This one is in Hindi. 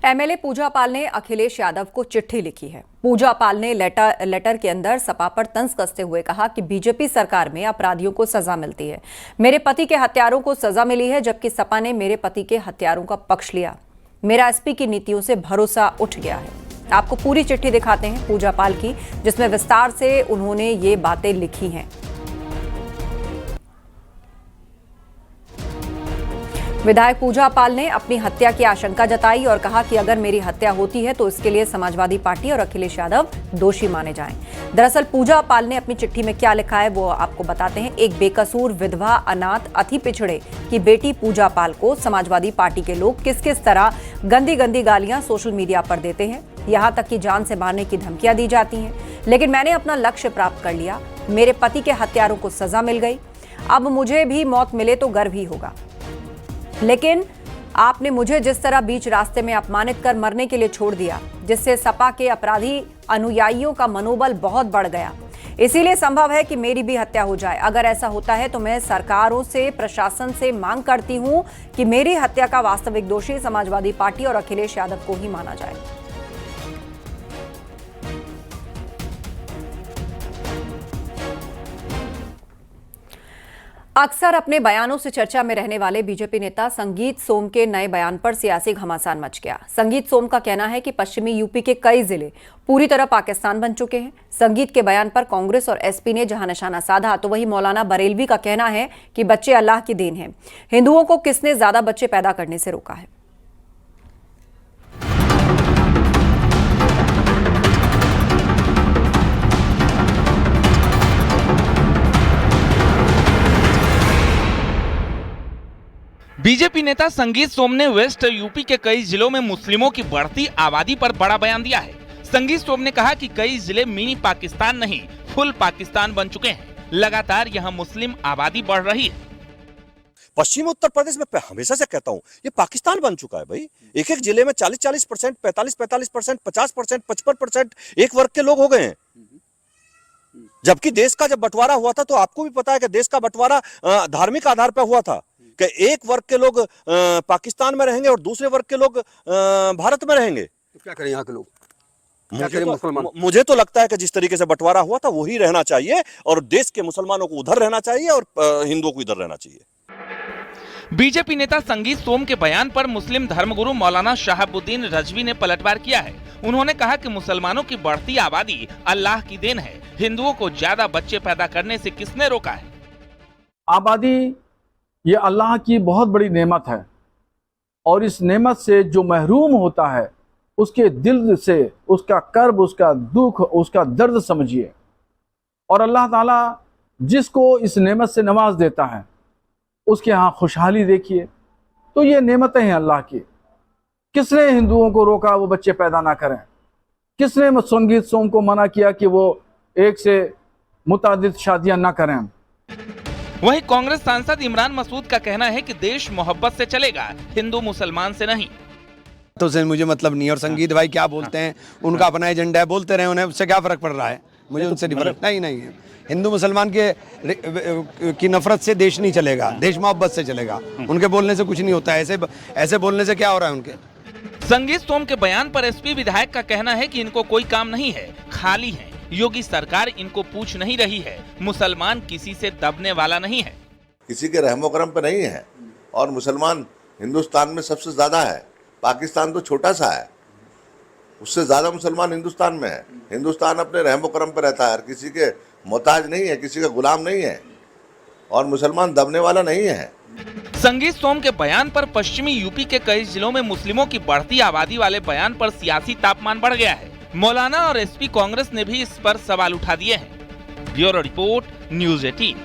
एमएलए पूजा पाल ने अखिलेश यादव को चिट्ठी लिखी है। पूजा पाल ने लेटर के अंदर सपा पर तंज कसते हुए कहा कि बीजेपी सरकार में अपराधियों को सजा मिलती है। मेरे पति के हत्यारों को सजा मिली है, जबकि सपा ने मेरे पति के हत्यारों का पक्ष लिया। मेरा एसपी की नीतियों से भरोसा उठ गया है। आपको पूरी चिट्ठी दिखाते हैं पूजा पाल की, जिसमें विस्तार से उन्होंने ये बातें लिखी हैं। विधायक पूजा पाल ने अपनी हत्या की आशंका जताई और कहा कि अगर मेरी हत्या होती है तो इसके लिए समाजवादी पार्टी और अखिलेश यादव दोषी माने जाएं। दरअसल पूजा पाल ने अपनी चिट्ठी में क्या लिखा है वो आपको बताते हैं। एक बेकसूर विधवा, अनाथ, अति पिछड़े की बेटी पूजा पाल को समाजवादी पार्टी के लोग किस किस तरह गंदी गंदी गालियां सोशल मीडिया पर देते हैं, यहां तक कि जान से मारने की धमकियां दी जाती हैं। लेकिन मैंने अपना लक्ष्य प्राप्त कर लिया। मेरे पति के हत्यारों को सजा मिल गई। अब मुझे भी मौत मिले तो गर्व ही होगा। लेकिन आपने मुझे जिस तरह बीच रास्ते में अपमानित कर मरने के लिए छोड़ दिया, जिससे सपा के अपराधी अनुयायियों का मनोबल बहुत बढ़ गया। इसीलिए संभव है कि मेरी भी हत्या हो जाए। अगर ऐसा होता है तो मैं सरकारों से, प्रशासन से मांग करती हूं कि मेरी हत्या का वास्तविक दोषी समाजवादी पार्टी और अखिलेश यादव को ही माना जाए। अक्सर अपने बयानों से चर्चा में रहने वाले बीजेपी नेता संगीत सोम के नए बयान पर सियासी घमासान मच गया। संगीत सोम का कहना है कि पश्चिमी यूपी के कई जिले पूरी तरह पाकिस्तान बन चुके हैं। संगीत के बयान पर कांग्रेस और एसपी ने जहां निशाना साधा, तो वहीं मौलाना बरेलवी का कहना है कि बच्चे अल्लाह की देन हैं। हिंदुओं को किसने ज्यादा बच्चे पैदा करने से रोका है? बीजेपी नेता संगीत सोम ने वेस्ट यूपी के कई जिलों में मुस्लिमों की बढ़ती आबादी पर बड़ा बयान दिया है। संगीत सोम ने कहा कि कई जिले मिनी पाकिस्तान नहीं, फुल पाकिस्तान बन चुके हैं। लगातार यहां मुस्लिम आबादी बढ़ रही है। पश्चिम उत्तर प्रदेश में हमेशा से कहता हूं, ये पाकिस्तान बन चुका है भाई। एक एक जिले में 40-40%, 45-45%, 50%, 55% एक वर्ग के लोग हो गए हैं। जबकि देश का जब बंटवारा हुआ था तो आपको भी पता है कि देश का बंटवारा धार्मिक आधार पर हुआ था कि एक वर्ग के लोग पाकिस्तान में रहेंगे और दूसरे वर्ग के लोग भारत में रहेंगे। तो क्या करें यहाँ के लोग? मुझे तो लगता है कि जिस तरीके से बंटवारा हुआ था वही रहना चाहिए और देश के मुसलमानों को उधर रहना चाहिए और हिंदुओं को इधर रहना चाहिए। बीजेपी नेता संगीत सोम के बयान पर मुस्लिम धर्मगुरु मौलाना शहाबुद्दीन रजवी ने पलटवार किया है। उन्होंने कहा कि मुसलमानों की बढ़ती आबादी अल्लाह की देन है। हिंदुओं को ज्यादा बच्चे पैदा करने से किसने रोका है? आबादी ये अल्लाह की बहुत बड़ी नेमत है और इस नेमत से जो महरूम होता है उसके दिल से उसका कर्ब, उसका दुख, उसका दर्द समझिए। और अल्लाह ताला जिसको इस नेमत से नवाज देता है उसके यहाँ खुशहाली देखिए। तो ये नेमतें हैं अल्लाह की। किसने हिंदुओं को रोका वो बच्चे पैदा ना करें? किसने संगीत सोम को मना किया कि वो एक से मुतादिद शादियां ना करें? वहीं कांग्रेस सांसद इमरान मसूद का कहना है कि देश मोहब्बत से चलेगा, हिंदू मुसलमान से नहीं। तो से मुझे मतलब नहीं। और संगीत भाई क्या बोलते हैं, उनका अपना एजेंडा है, बोलते रहे, उन्हें उससे क्या फर्क पड़ रहा है? मुझे उनसे नहीं फर्क। नहीं, हिंदू मुसलमान की नफरत से देश नहीं चलेगा, देश मोहब्बत से चलेगा। उनके बोलने से कुछ नहीं होता है। ऐसे बोलने से क्या हो रहा है उनके? संगीत सोम के बयान पर एसपी विधायक का कहना है कि इनको कोई काम नहीं है, खाली है। योगी सरकार इनको पूछ नहीं रही है। मुसलमान किसी से दबने वाला नहीं है, किसी के रहमो करम पे नहीं है। और मुसलमान हिंदुस्तान में सबसे ज्यादा है। पाकिस्तान तो छोटा सा है, उससे ज्यादा मुसलमान हिंदुस्तान में है। हिंदुस्तान अपने रहमो करम पे रहता है, किसी के मोहताज नहीं है, किसी का गुलाम नहीं है और मुसलमान दबने वाला नहीं है। संगीत सोम के बयान पर पश्चिमी यूपी के कई जिलों में मुस्लिमों की बढ़ती आबादी वाले बयान पर सियासी तापमान बढ़ गया है। मौलाना और एसपी कांग्रेस ने भी इस पर सवाल उठा दिए हैं। Bureau report, news 18।